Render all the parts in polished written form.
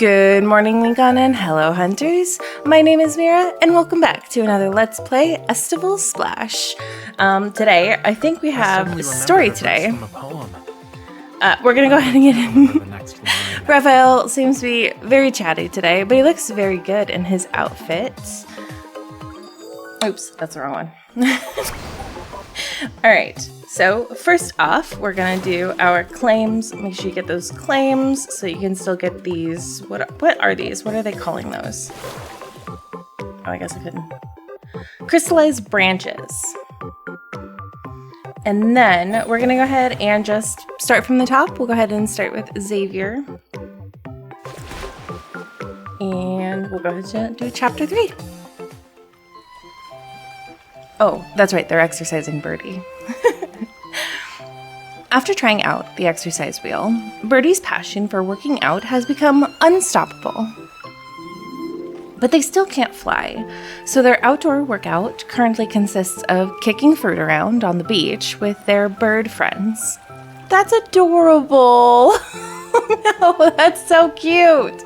Good morning, Lincoln, and hello, hunters. My name is Mira, and welcome back to another Let's Play Estival Splash. Today, I think we have a story today. We're gonna go ahead and get in. Rafayel seems to be very chatty today, but he looks very good in his outfit. Oops, that's the wrong one. Alright, so first off, we're gonna do our claims. Make sure you get those claims so you can still get these. What are these? What are they calling those? Oh, I guess I couldn't. Crystallized branches. And then we're gonna go ahead and just start from the top. We'll go ahead and start with Xavier. And we'll go ahead and do chapter 3. Oh, that's right, they're exercising Birdie. After trying out the exercise wheel, Birdie's passion for working out has become unstoppable. But they still can't fly, so their outdoor workout currently consists of kicking fruit around on the beach with their bird friends. That's adorable! No, that's so cute!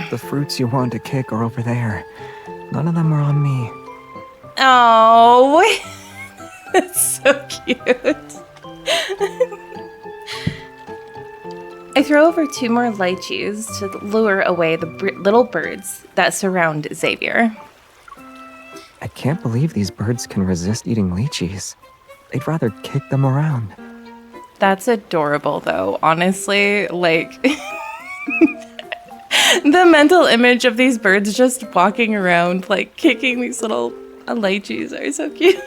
The fruits you want to kick are over there. None of them are on me. Oh, that's so cute. I throw over 2 more lychees to lure away the little birds that surround Xavier. I can't believe these birds can resist eating lychees. They'd rather kick them around. That's adorable, though, honestly. Like, the mental image of these birds just walking around, like, kicking these little lychees are so cute.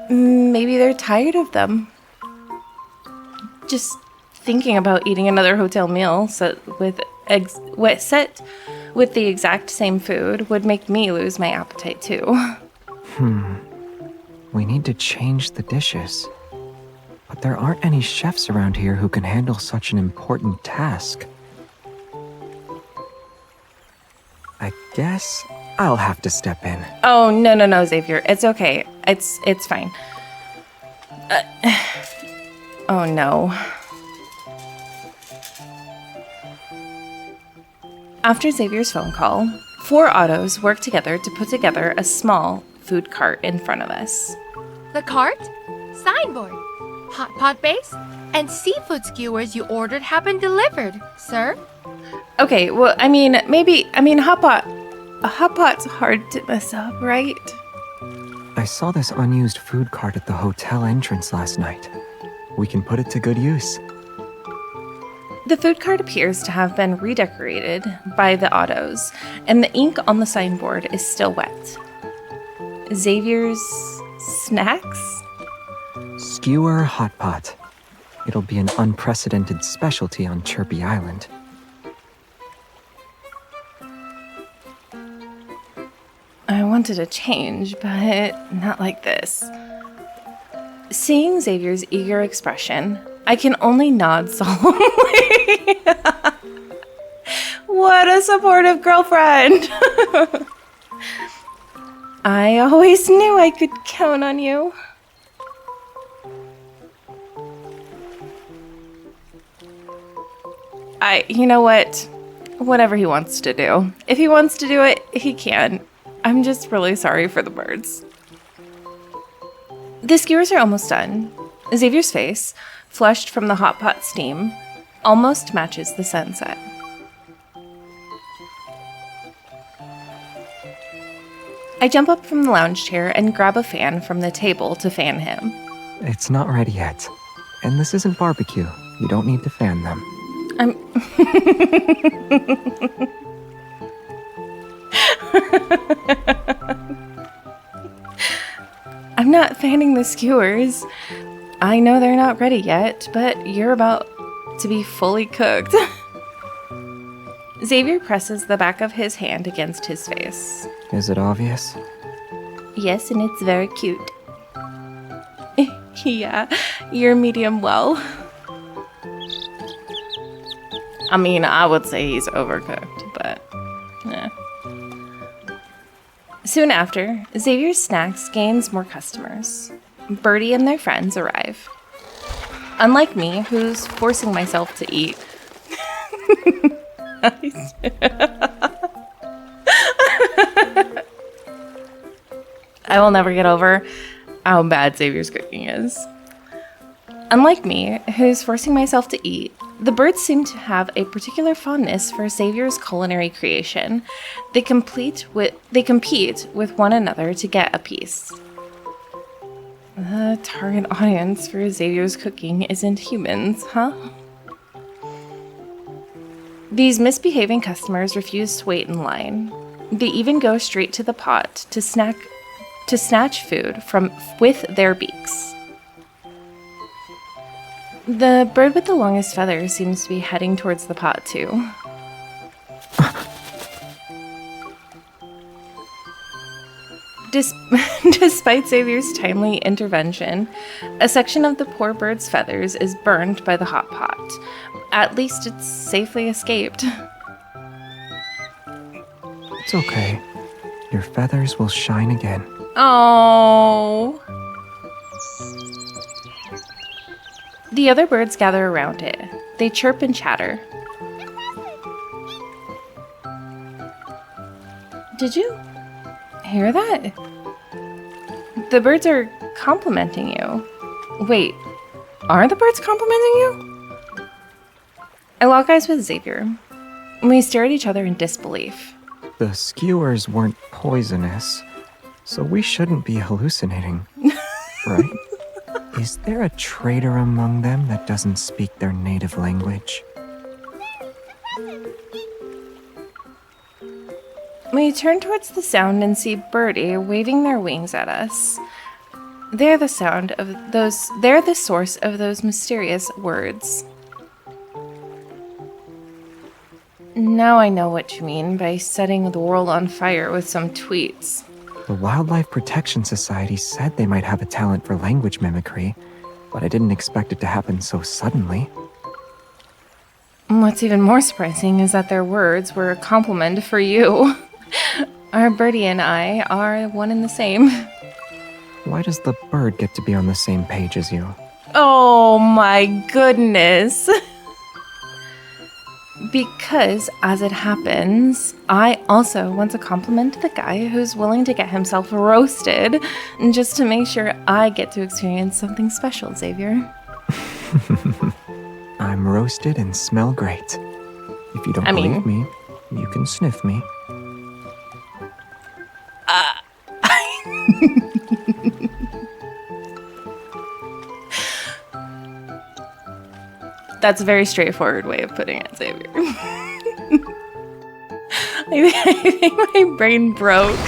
Maybe they're tired of them. Just thinking about eating another hotel meal set with the exact same food would make me lose my appetite too. We need to change the dishes. But there aren't any chefs around here who can handle such an important task. I guess I'll have to step in. Oh, no, Xavier. It's okay. It's fine. Oh, no. After Xavier's phone call, 4 autos work together to put together a small food cart in front of us. The cart, signboard, hot pot base, and seafood skewers you ordered have been delivered, sir. Okay, well, a hot pot's hard to mess up, right? I saw this unused food cart at the hotel entrance last night. We can put it to good use. The food cart appears to have been redecorated by the autos, and the ink on the signboard is still wet. Xavier's snacks? Skewer hot pot. It'll be an unprecedented specialty on Chirpy Island. I wanted a change, but not like this. Seeing Xavier's eager expression, I can only nod solemnly. What a supportive girlfriend! I always knew I could count on you. You know what? Whatever he wants to do. If he wants to do it, he can. I'm just really sorry for the birds. The skewers are almost done. Xavier's face, flushed from the hot pot steam, almost matches the sunset. I jump up from the lounge chair and grab a fan from the table to fan him. It's not ready yet. And this isn't barbecue. You don't need to fan them. I'm not fanning the skewers. I know they're not ready yet, but you're about to be fully cooked. Xavier presses the back of his hand against his face. Is it obvious? Yes, and it's very cute. Yeah, you're medium well. I mean, I would say he's overcooked, but yeah. Soon after, Xavier's Snacks gains more customers. Birdie and their friends arrive. Unlike me, who's forcing myself to eat. I will never get over how bad Xavier's cooking is. Unlike me, who's forcing myself to eat, the birds seem to have a particular fondness for Xavier's culinary creation. They compete with one another to get a piece. The target audience for Xavier's cooking isn't humans, huh? These misbehaving customers refuse to wait in line. They even go straight to the pot to snatch food with their beaks. The bird with the longest feathers seems to be heading towards the pot, too. Despite Xavier's timely intervention, a section of the poor bird's feathers is burned by the hot pot. At least it's safely escaped. It's okay. Your feathers will shine again. Oh. The other birds gather around it. They chirp and chatter. Did you hear that? The birds are complimenting you. Wait, are the birds complimenting you? I lock eyes with Xavier. We stare at each other in disbelief. The skewers weren't poisonous, so we shouldn't be hallucinating, right? Is there a traitor among them that doesn't speak their native language? We turn towards the sound and see Birdie waving their wings at us. They're the source of those mysterious words. Now I know what you mean by setting the world on fire with some tweets. The Wildlife Protection Society said they might have a talent for language mimicry, but I didn't expect it to happen so suddenly. What's even more surprising is that their words were a compliment for you. Our Birdie and I are one and the same. Why does the bird get to be on the same page as you? Oh my goodness. Because, as it happens, I also want to compliment the guy who's willing to get himself roasted just to make sure I get to experience something special, Xavier. I'm roasted and smell great. If you don't believe me, you can sniff me. That's a very straightforward way of putting it, Xavier. I think my brain broke.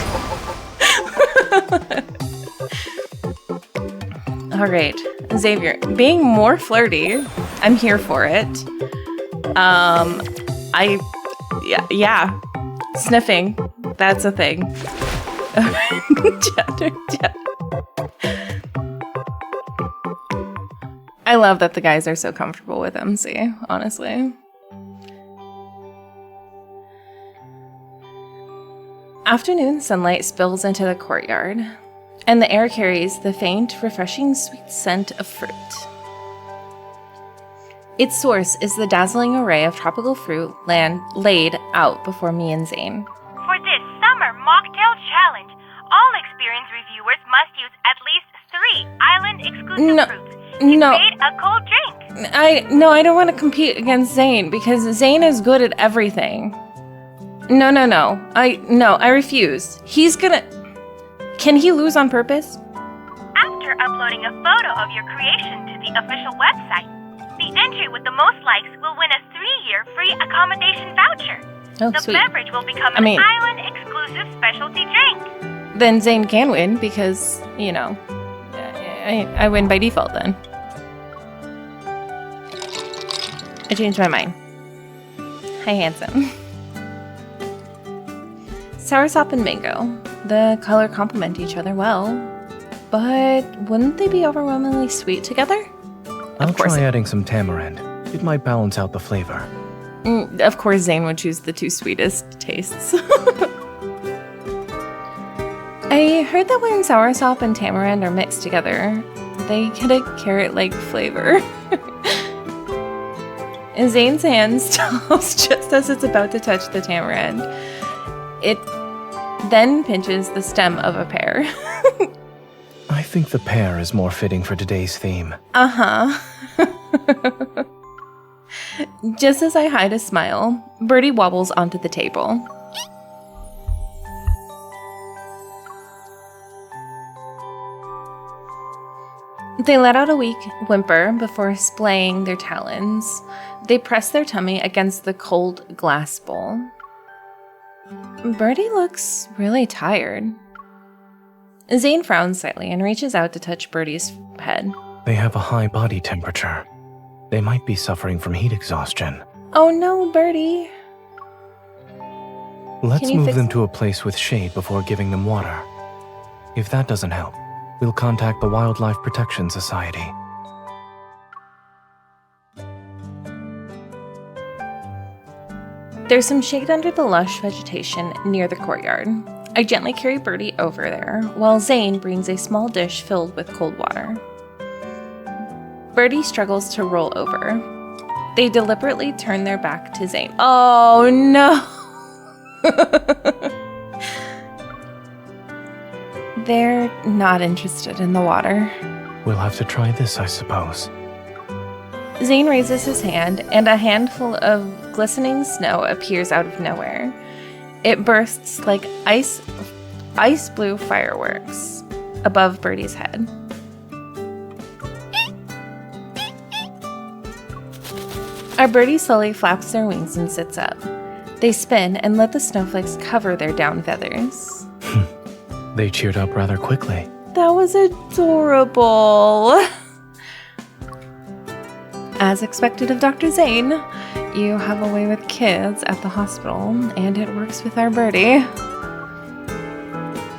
All right, Xavier, being more flirty, I'm here for it. Yeah, sniffing, that's a thing. Chapter. I love that the guys are so comfortable with MC, honestly. Afternoon sunlight spills into the courtyard, and the air carries the faint, refreshing sweet scent of fruit. Its source is the dazzling array of tropical fruit laid out before me and Zayne. For this summer mocktail challenge, all experienced reviewers must use at least 3 island-exclusive fruits. No. Create a cold drink. I don't want to compete against Zayne because Zayne is good at everything. No. I refuse. Can he lose on purpose? After uploading a photo of your creation to the official website, the entry with the most likes will win a 3-year free accommodation voucher. The Sweet. beverage will become an island-exclusive specialty drink. Then Zayne can win because, I win by default then. I changed my mind. Hi, handsome. Soursop and mango. The color complement each other well, but wouldn't they be overwhelmingly sweet together? I'll try adding some tamarind. It might balance out the flavor. Of course, Zayne would choose the 2 sweetest tastes. I heard that when soursop and tamarind are mixed together, they get a carrot-like flavor. And Zayne's hand stops just as it's about to touch the tamarind. It then pinches the stem of a pear. I think the pear is more fitting for today's theme. Uh-huh. Just as I hide a smile, Birdie wobbles onto the table. They let out a weak whimper before splaying their talons. They press their tummy against the cold glass bowl. Birdie looks really tired. Zayne frowns slightly and reaches out to touch Birdie's head. They have a high body temperature. They might be suffering from heat exhaustion. Oh no, Birdie. Let's move them to a place with shade before giving them water. If that doesn't help, we'll contact the Wildlife Protection Society. There's some shade under the lush vegetation near the courtyard. I gently carry Birdie over there, while Zayne brings a small dish filled with cold water. Birdie struggles to roll over. They deliberately turn their back to Zayne. Oh no! They're not interested in the water. We'll have to try this, I suppose. Zayne raises his hand, and a handful of glistening snow appears out of nowhere. It bursts like ice blue fireworks above Birdie's head. Our birdie slowly flaps their wings and sits up. They spin and let the snowflakes cover their down feathers. They cheered up rather quickly. That was adorable. As expected of Dr. Zayne, you have a way with kids at the hospital, and it works with our birdie.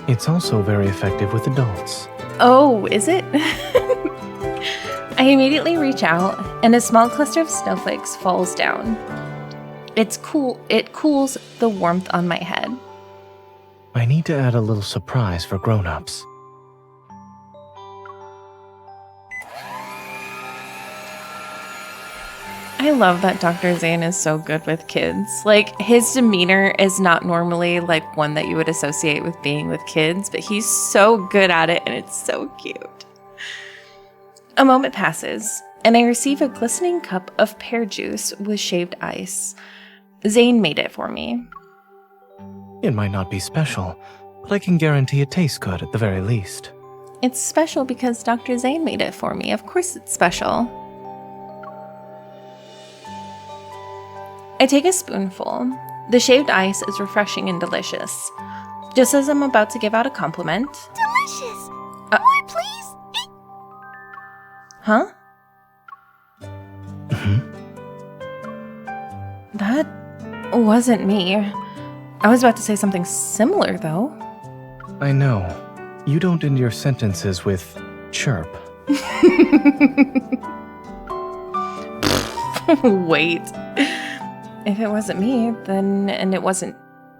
It's also very effective with adults. Oh, is it? I immediately reach out, and a small cluster of snowflakes falls down. It's cool. It cools the warmth on my head. I need to add a little surprise for grown-ups. I love that Dr. Zayne is so good with kids. Like, his demeanor is not normally like one that you would associate with being with kids, but he's so good at it, and it's so cute. A moment passes, and I receive a glistening cup of pear juice with shaved ice. Zayne made it for me. It might not be special, but I can guarantee it tastes good at the very least. It's special because Dr. Zayne made it for me. Of course it's special. I take a spoonful. The shaved ice is refreshing and delicious. Just as I'm about to give out a compliment... Delicious! More, please! Huh? Mm-hmm. That wasn't me. I was about to say something similar, though. I know. You don't end your sentences with chirp. Wait. If it wasn't me, then, and it wasn't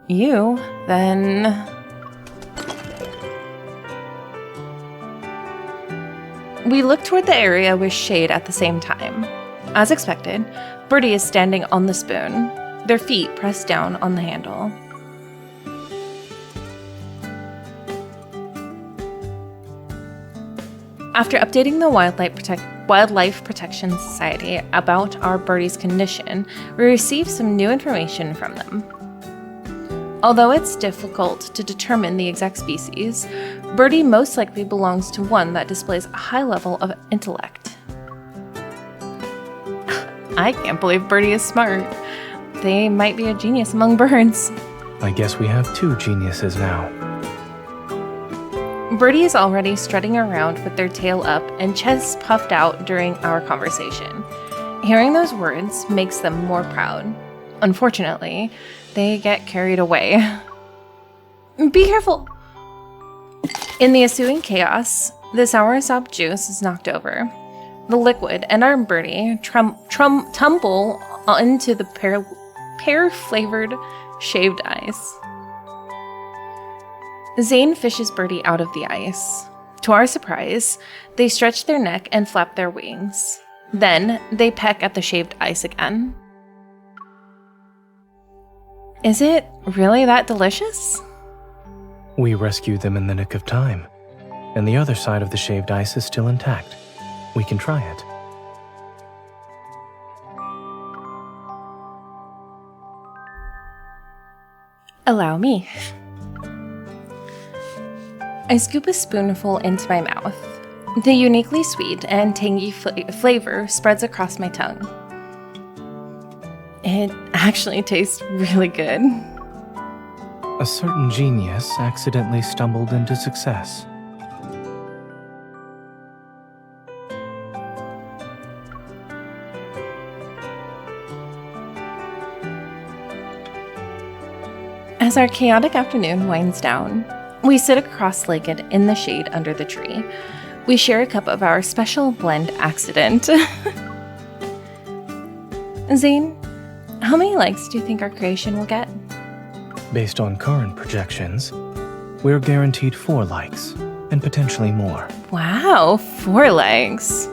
you, then... We look toward the area with shade at the same time. As expected, Birdie is standing on the spoon, their feet pressed down on the handle. After updating the Wildlife Protection Society about our birdie's condition, we received some new information from them. Although it's difficult to determine the exact species, Birdie most likely belongs to one that displays a high level of intellect. I can't believe Birdie is smart. They might be a genius among birds. I guess we have two geniuses now. Birdie is already strutting around with their tail up and chest puffed out during our conversation. Hearing those words makes them more proud. Unfortunately, they get carried away. Be careful! In the ensuing chaos, the soursop juice is knocked over. The liquid and our birdie tumble into the pear-flavored shaved ice. Zayne fishes Birdie out of the ice. To our surprise, they stretch their neck and flap their wings. Then they peck at the shaved ice again. Is it really that delicious? We rescued them in the nick of time, and the other side of the shaved ice is still intact. We can try it. Allow me. I scoop a spoonful into my mouth. The uniquely sweet and tangy flavor spreads across my tongue. It actually tastes really good. A certain genius accidentally stumbled into success. As our chaotic afternoon winds down, we sit cross-legged in the shade under the tree. We share a cup of our special blend accident. Zayne, how many likes do you think our creation will get? Based on current projections, we're guaranteed 4 likes, and potentially more. Wow, 4 likes.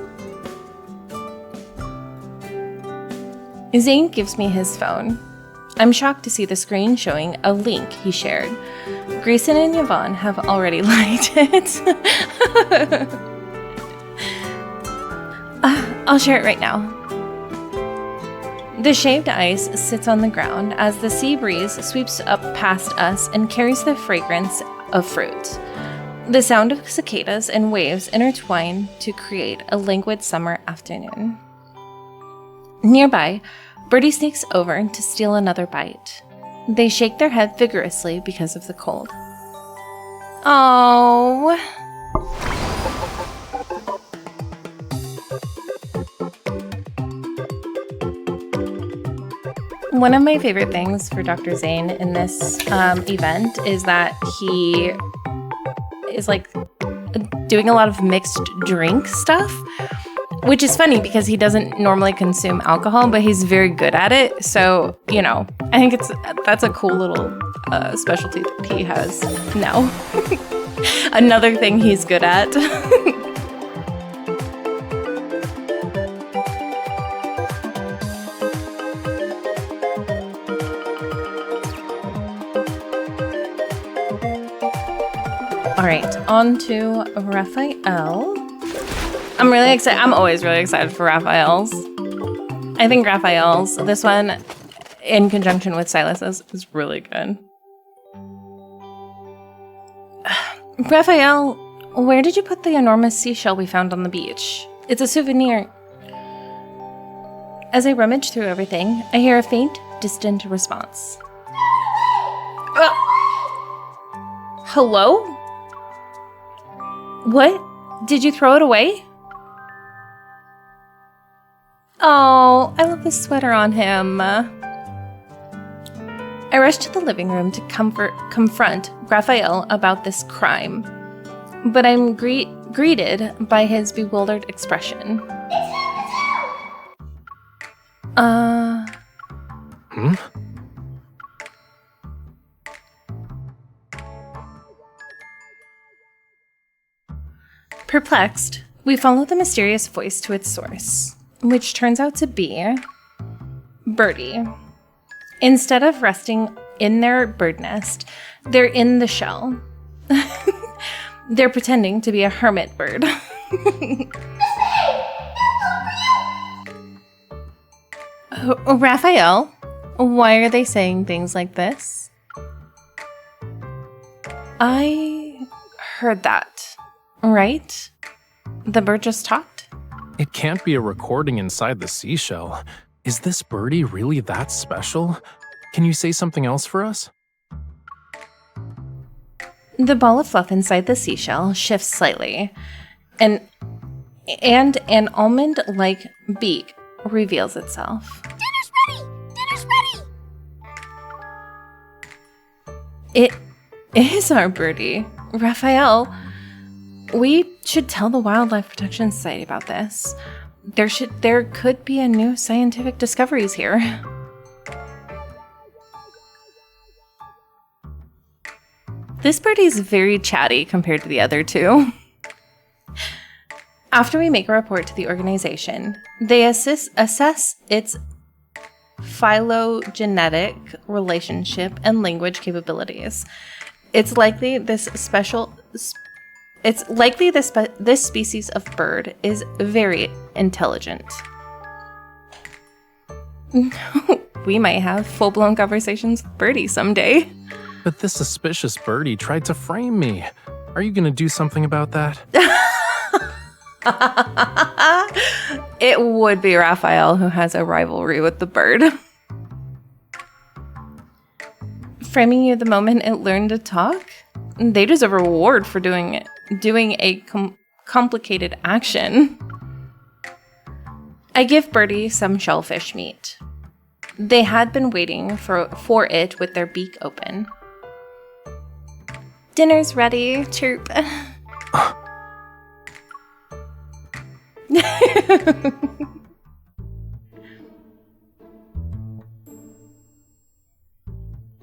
Zayne gives me his phone. I'm shocked to see the screen showing a link he shared. Grayson and Yvonne have already liked it. I'll share it right now. The shaved ice sits on the ground as the sea breeze sweeps up past us and carries the fragrance of fruit. The sound of cicadas and waves intertwine to create a languid summer afternoon. Nearby, Birdie sneaks over to steal another bite. They shake their head vigorously because of the cold. Oh. One of my favorite things for Dr. Zayne in this event is that he is like doing a lot of mixed drink stuff, which is funny because he doesn't normally consume alcohol, but he's very good at it. So, you know, I think that's a cool little specialty that he has now. Another thing he's good at. All right, on to Rafayel. I'm really excited. I'm always really excited for Rafayel's. I think Rafayel's, this one, in conjunction with Sylus, is really good. Rafayel, where did you put the enormous seashell we found on the beach? It's a souvenir. As I rummage through everything, I hear a faint, distant response. Hello? What? Did you throw it away? Oh, I love this sweater on him. I rush to the living room to confront Rafayel about this crime, but I'm greeted by his bewildered expression. Perplexed, we follow the mysterious voice to its source, which turns out to be Birdie. Instead of resting in their bird nest, they're in the shell. They're pretending to be a hermit bird. Rafayel, why are they saying things like this? I heard that, right? The bird just talked? It can't be a recording inside the seashell. Is this birdie really that special? Can you say something else for us? The ball of fluff inside the seashell shifts slightly, and an almond-like beak reveals itself. Dinner's ready! Dinner's ready! It is our birdie. Rafayel, we should tell the Wildlife Protection Society about this. There could be a new scientific discoveries here. This birdie is very chatty compared to the other two. After we make a report to the organization, they assess its phylogenetic relationship and language capabilities. It's likely this species of bird is very intelligent. We might have full-blown conversations with Birdie someday. But this suspicious birdie tried to frame me. Are you gonna do something about that? It would be Rafayel who has a rivalry with the bird. Framing you the moment it learned to talk? They deserve a reward for doing a complicated action. I give Birdie some shellfish meat. They had been waiting for it with their beak open. Dinner's ready, chirp.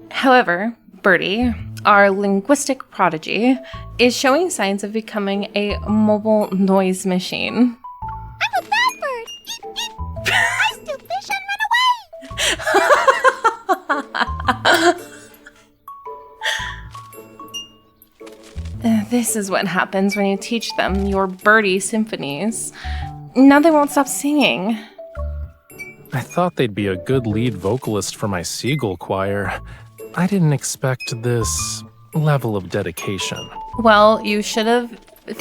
However, Birdie, our linguistic prodigy, is showing signs of becoming a mobile noise machine. I'm a bad bird. Eep, eep. I steal fish and run away. This is what happens when you teach them your birdie symphonies. Now they won't stop singing. I thought they'd be a good lead vocalist for my seagull choir. I didn't expect this level of dedication. Well, you should have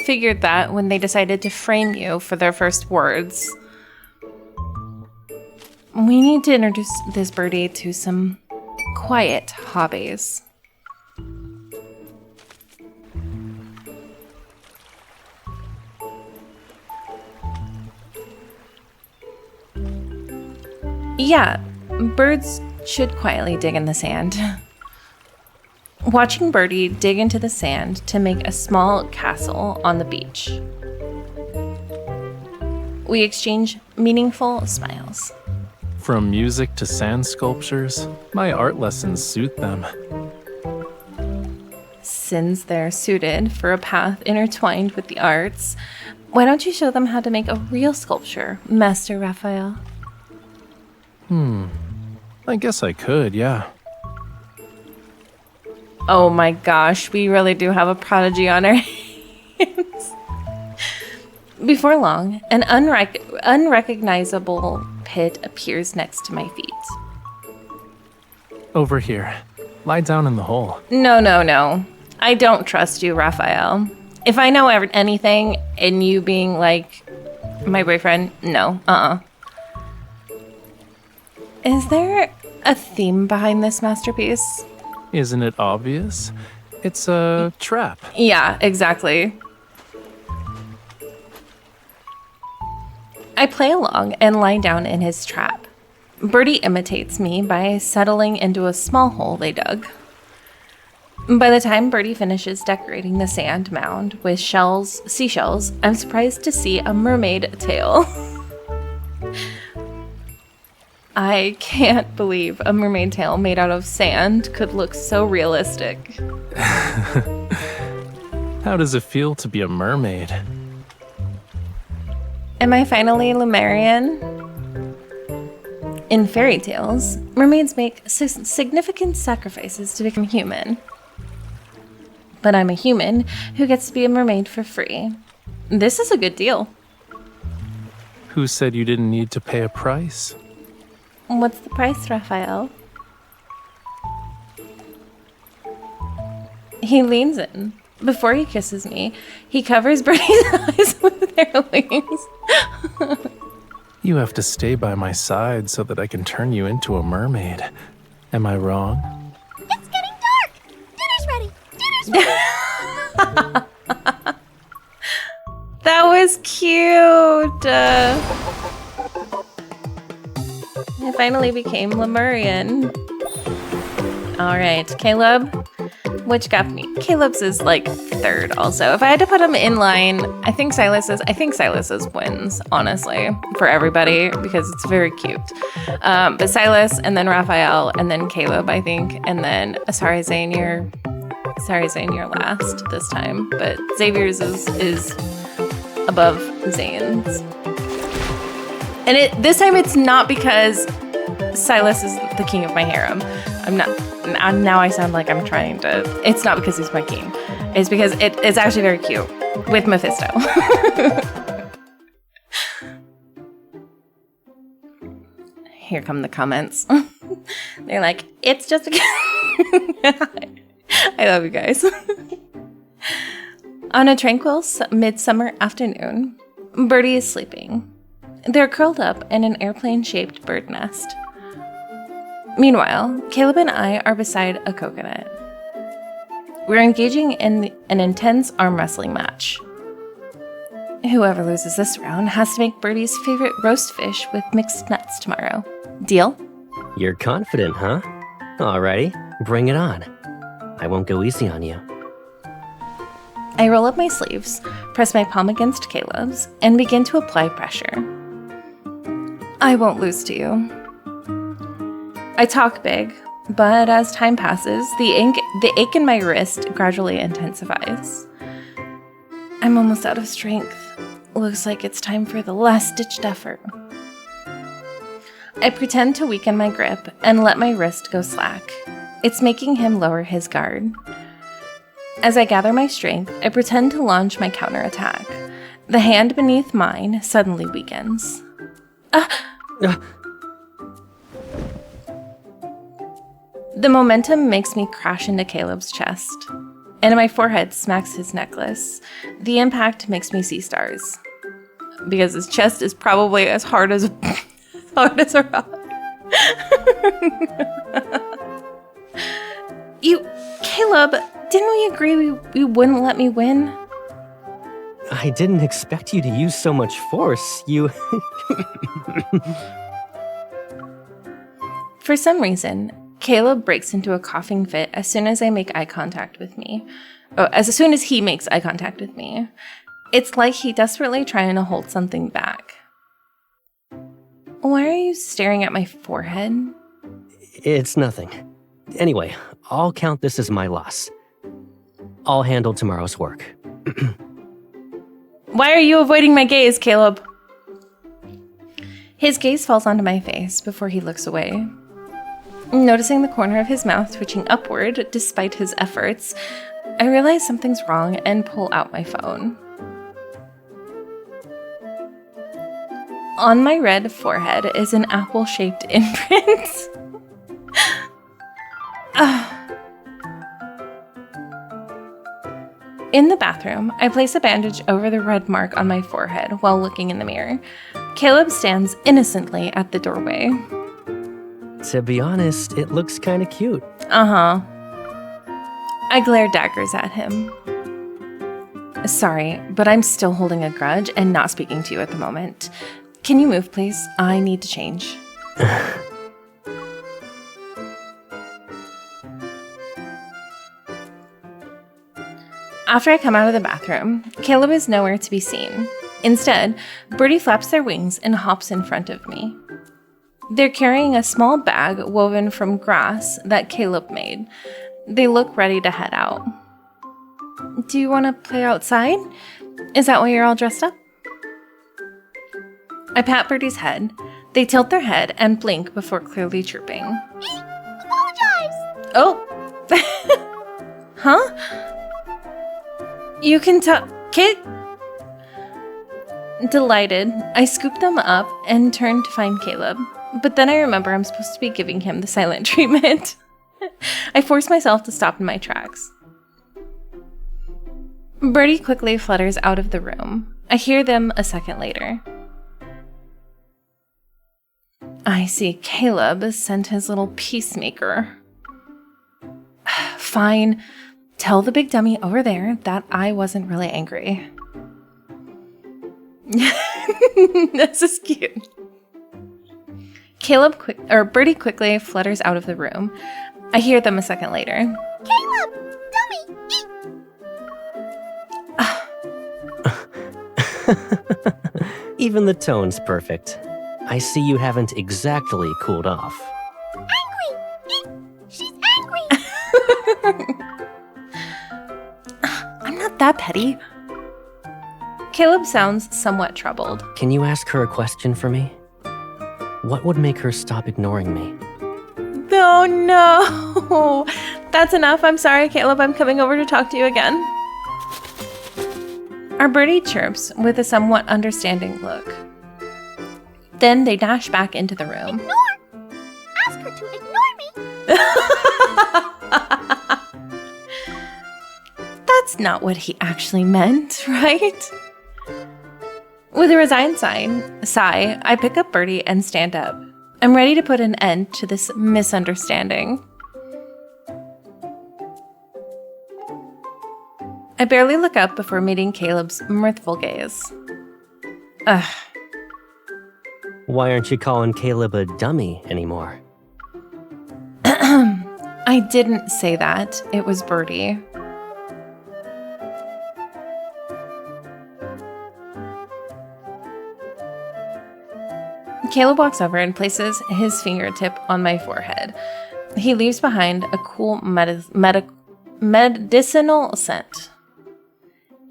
figured that when they decided to frame you for their first words. We need to introduce this birdie to some quiet hobbies. Yeah, birds should quietly dig in the sand. Watching Birdie dig into the sand to make a small castle on the beach. We exchange meaningful smiles. From music to sand sculptures, my art lessons suit them. Since they're suited for a path intertwined with the arts, why don't you show them how to make a real sculpture, Master Rafayel? I guess I could, yeah. Oh my gosh, we really do have a prodigy on our hands. Before long, an unrecognizable pit appears next to my feet. Over here. Lie down in the hole. No. I don't trust you, Rafayel. If I know anything and you being like my boyfriend, no, Is there a theme behind this masterpiece? Isn't it obvious? It's a trap. Yeah, exactly. I play along and lie down in his trap. Birdie imitates me by settling into a small hole they dug. By the time Birdie finishes decorating the sand mound with seashells, I'm surprised to see a mermaid tail. I can't believe a mermaid tail made out of sand could look so realistic. How does it feel to be a mermaid? Am I finally Lemurian? In fairy tales, mermaids make significant sacrifices to become human. But I'm a human who gets to be a mermaid for free. This is a good deal. Who said you didn't need to pay a price? What's the price, Rafayel? He leans in. Before he kisses me, he covers Birdie's eyes with their wings. You have to stay by my side so that I can turn you into a mermaid. Am I wrong? It's getting dark. Dinner's ready. Dinner's ready. That was cute. I finally became Lemurian. All right, Caleb. Which got me? Caleb's is like third also. If I had to put him in line, I think Sylus wins, honestly, for everybody, because it's very cute. But Sylus, and then Rafayel, and then Caleb, I think, and then Zayne, you're last this time. But Xavier's is above Zayne's. And this time it's not because Sylus is the king of my harem. Now I sound like I'm trying to. It's not because he's my king. It's because it's actually very cute with Mephisto. Here come the comments. They're like, it's just a I love you guys. On a tranquil midsummer afternoon, Birdie is sleeping. They're curled up in an airplane-shaped bird nest. Meanwhile, Caleb and I are beside a coconut. We're engaging in an intense arm wrestling match. Whoever loses this round has to make Birdie's favorite roast fish with mixed nuts tomorrow. Deal? You're confident, huh? Alrighty, bring it on. I won't go easy on you. I roll up my sleeves, press my palm against Caleb's, and begin to apply pressure. I won't lose to you. I talk big, but as time passes, the ache in my wrist gradually intensifies. I'm almost out of strength. Looks like it's time for the last-ditched effort. I pretend to weaken my grip and let my wrist go slack. It's making him lower his guard. As I gather my strength, I pretend to launch my counterattack. The hand beneath mine suddenly weakens. The momentum makes me crash into Caleb's chest, and my forehead smacks his necklace. The impact makes me see stars, because his chest is probably as hard as a rock. Caleb, didn't we agree you wouldn't let me win? I didn't expect you to use so much force. You... For some reason, Caleb breaks into a coughing fit as soon as I make eye contact with me. As soon as he makes eye contact with me. It's like he desperately trying to hold something back. Why are you staring at my forehead? It's nothing. Anyway, I'll count this as my loss. I'll handle tomorrow's work. Why are you avoiding my gaze, Caleb? His gaze falls onto my face before he looks away. Noticing the corner of his mouth twitching upward despite his efforts, I realize something's wrong and pull out my phone. On my red forehead is an apple-shaped imprint. In the bathroom, I place a bandage over the red mark on my forehead while looking in the mirror. Caleb stands innocently at the doorway. To be honest, it looks kinda cute. Uh-huh. I glare daggers at him. Sorry, but I'm still holding a grudge and not speaking to you at the moment. Can you move, please? I need to change. After I come out of the bathroom, Caleb is nowhere to be seen. Instead, Birdie flaps their wings and hops in front of me. They're carrying a small bag woven from grass that Caleb made. They look ready to head out. Do you want to play outside? Is that why you're all dressed up? I pat Birdie's head. They tilt their head and blink before clearly chirping. Apologize! Oh! Huh? You can tell... Kid? Delighted, I scoop them up and turn to find Caleb. But then I remember I'm supposed to be giving him the silent treatment. I force myself to stop in my tracks. Birdie quickly flutters out of the room. I hear them a second later. I see Caleb sent his little peacemaker. Fine. Tell the big dummy over there that I wasn't really angry. This is cute. Birdie quickly flutters out of the room. I hear them a second later. Caleb! Dummy! Even the tone's perfect. I see you haven't exactly cooled off. Angry! She's angry! I'm not that petty. Caleb sounds somewhat troubled. Can you ask her a question for me? What would make her stop ignoring me? Oh no! That's enough. I'm sorry, Caleb. I'm coming over to talk to you again. Our birdie chirps with a somewhat understanding look. Then they dash back into the room. Ignore! Ask her to ignore me! That's not what he actually meant, right? With a resigned sigh, I pick up Birdie and stand up. I'm ready to put an end to this misunderstanding. I barely look up before meeting Caleb's mirthful gaze. Ugh. Why aren't you calling Caleb a dummy anymore? I didn't say that. It was Birdie. Caleb walks over and places his fingertip on my forehead. He leaves behind a cool medicinal scent.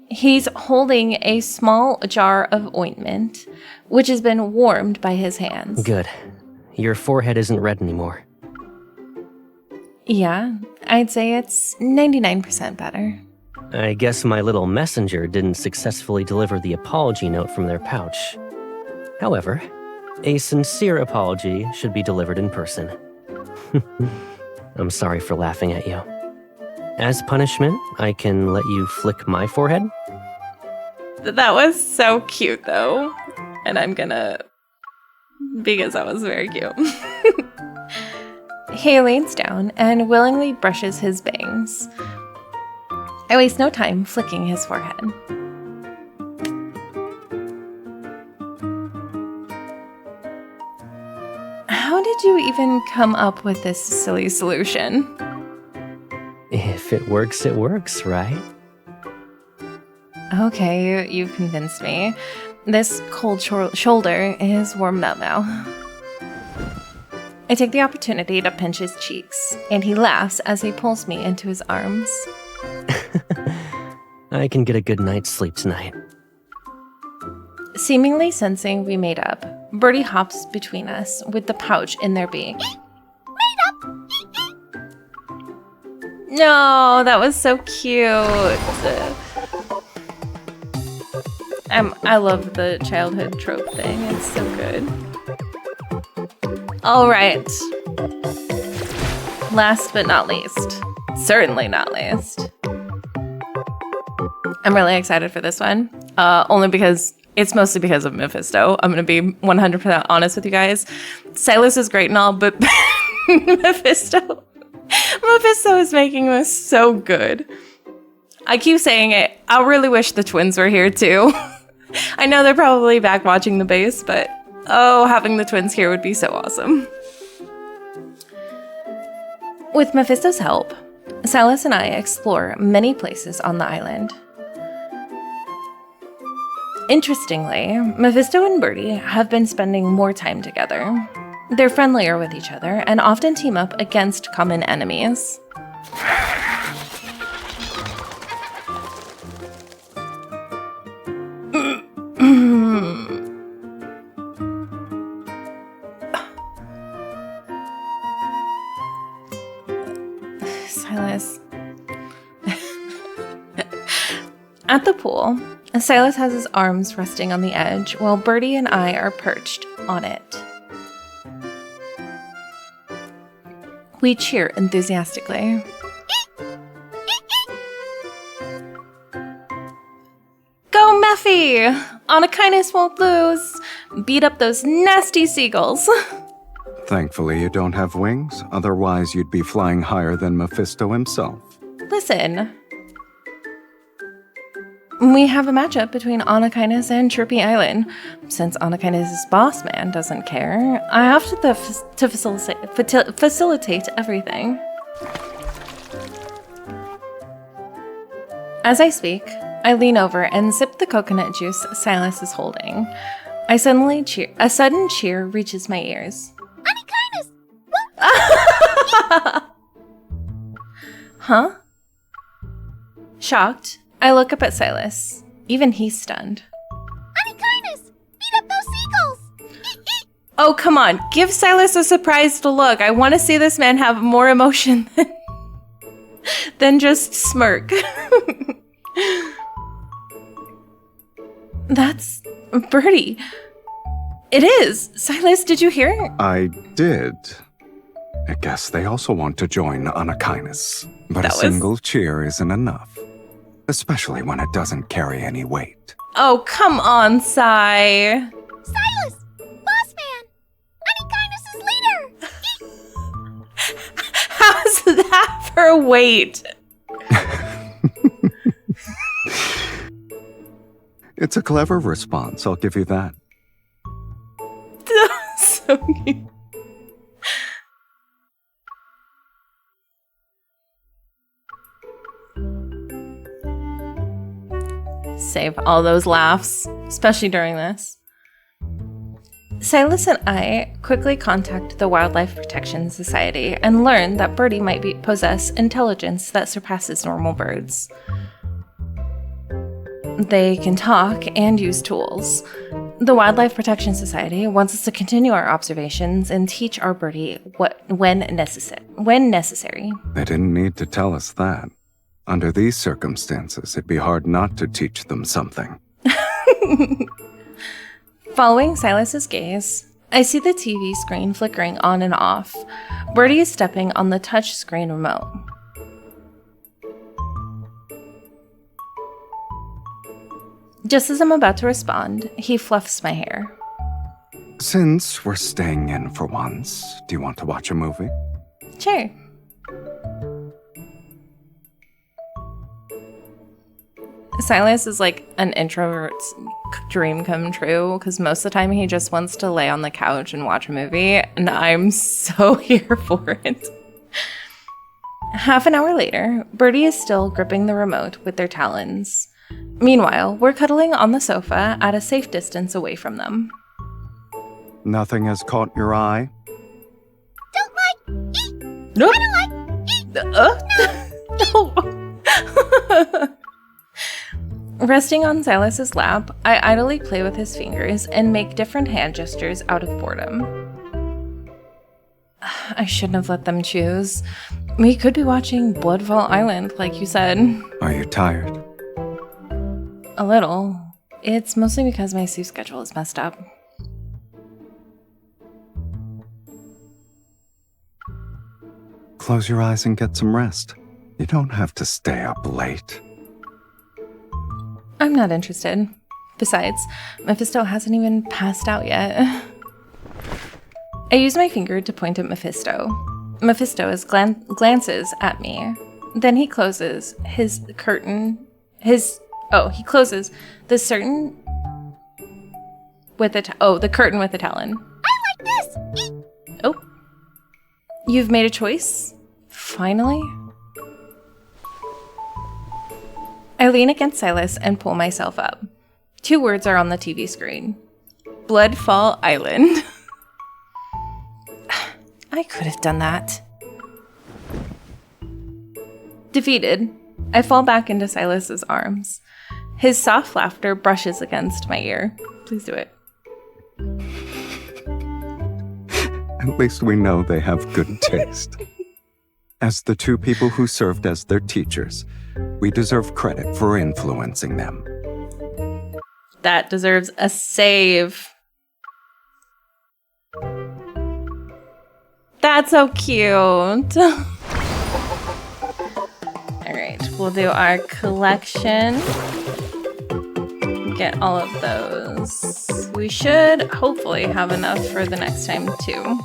He's holding a small jar of ointment, which has been warmed by his hands. Good. Your forehead isn't red anymore. Yeah, I'd say it's 99% better. I guess my little messenger didn't successfully deliver the apology note from their pouch. However, a sincere apology should be delivered in person. I'm sorry for laughing at you. As punishment, I can let you flick my forehead? That was so cute, though. And I'm gonna... because that was very cute. He leans down and willingly brushes his bangs. I waste no time flicking his forehead. How did you even come up with this silly solution? If it works, right? Okay, you've convinced me. This cold shoulder is warmed up now. I take the opportunity to pinch his cheeks, and he laughs as he pulls me into his arms. I can get a good night's sleep tonight. Seemingly sensing we made up, Birdie hops between us with the pouch in their beak. No, that was so cute. I love the childhood trope thing. It's so good. All right. Last but not least. Certainly not least. I'm really excited for this one. Only because it's mostly because of Mephisto. I'm going to be 100% honest with you guys. Sylus is great and all, but Mephisto is making this so good. I keep saying it. I really wish the twins were here too. I know they're probably back watching the base, but oh, having the twins here would be so awesome. With Mephisto's help, Sylus and I explore many places on the island. Interestingly, Mephisto and Birdie have been spending more time together. They're friendlier with each other and often team up against common enemies. Sylus. At the pool, Sylus has his arms resting on the edge while Birdie and I are perched on it. We cheer enthusiastically. Go Mephi! Anakinus won't lose! Beat up those nasty seagulls! Thankfully, you don't have wings. Otherwise, you'd be flying higher than Mephisto himself. Listen. We have a matchup between Anakinus and Chirpy Island. Since Anakinus' boss man doesn't care, I have to facilitate everything. As I speak, I lean over and sip the coconut juice Sylus is holding. A sudden cheer reaches my ears. Anakinus! Huh? Shocked, I look up at Sylus. Even he's stunned. Oh, come on. Give Sylus a surprised look. I want to see this man have more emotion than just smirk. That's Birdie. It is. Sylus, did you hear? I did. I guess they also want to join on a kindness. But That a was- single cheer isn't enough. Especially when it doesn't carry any weight. Oh, come on, Sai. Sylus! Boss man! Any kindness is leader! How's that for weight? It's a clever response, I'll give you that. So cute. Save all those laughs, especially during this. Sylus and I quickly contact the Wildlife Protection Society and learn that Birdie might possess intelligence that surpasses normal birds. They can talk and use tools. The Wildlife Protection Society wants us to continue our observations and teach our birdie when necessary. They didn't need to tell us that. Under these circumstances, it'd be hard not to teach them something. Following Sylus's gaze, I see the TV screen flickering on and off. Birdie is stepping on the touch screen remote. Just as I'm about to respond, he fluffs my hair. Since we're staying in for once, do you want to watch a movie? Sure. Sylus is like an introvert's dream come true because most of the time he just wants to lay on the couch and watch a movie, and I'm so here for it. Half an hour later, Birdie is still gripping the remote with their talons. Meanwhile, we're cuddling on the sofa at a safe distance away from them. Nothing has caught your eye? Nope. No. Resting on Sylus's lap, I idly play with his fingers and make different hand gestures out of boredom. I shouldn't have let them choose. We could be watching Bloodfall Island, like you said. Are you tired? A little. It's mostly because my sleep schedule is messed up. Close your eyes and get some rest. You don't have to stay up late. I'm not interested. Besides, Mephisto hasn't even passed out yet. I use my finger to point at Mephisto. Mephisto glances at me. Then he closes his curtain. He closes the curtain with a talon. I like this! Oh. You've made a choice? Finally? I lean against Sylus and pull myself up. 2 words are on the TV screen. Bloodfall Island. I could have done that. Defeated, I fall back into Sylus's arms. His soft laughter brushes against my ear. Please do it. At least we know they have good taste. As the 2 people who served as their teachers, we deserve credit for influencing them. That deserves a save. That's so cute. Alright, we'll do our collection. Get all of those. We should hopefully have enough for the next time too.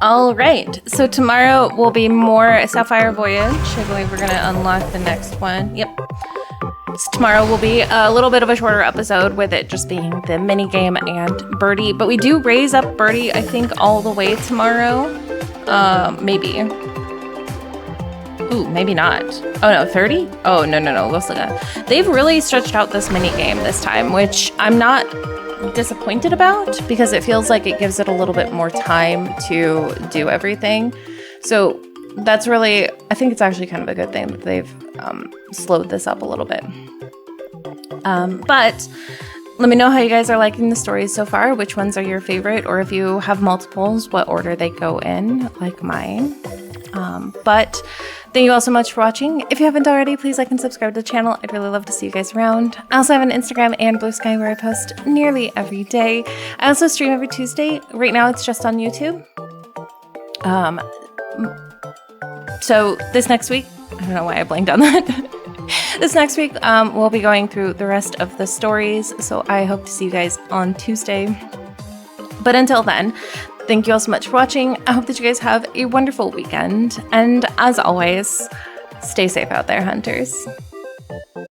Alright, so tomorrow will be more Sapphire Voyage. I believe we're gonna unlock the next one. Yep. So tomorrow will be a little bit of a shorter episode with it just being the mini game and Birdie. But we do raise up Birdie, I think, all the way tomorrow. Maybe. Ooh, maybe not. Oh no, 30? Oh, no. Let's look at. They've really stretched out this mini game this time, which I'm not disappointed about because it feels like it gives it a little bit more time to do everything. So that's really, I think it's actually kind of a good thing that they've slowed this up a little bit. But Let me know how you guys are liking the stories so far, which ones are your favorite, or if you have multiples, what order they go in, like mine. But thank you all so much for watching. If you haven't already, please like and subscribe to the channel. I'd really love to see you guys around. I also have an Instagram and Blue Sky where I post nearly every day. I also stream every Tuesday. Right now it's just on YouTube. So this next week, I don't know why I blanked on that. This next week, we'll be going through the rest of the stories. So I hope to see you guys on Tuesday. But until then, thank you all so much for watching. I hope that you guys have a wonderful weekend. And as always, stay safe out there, hunters.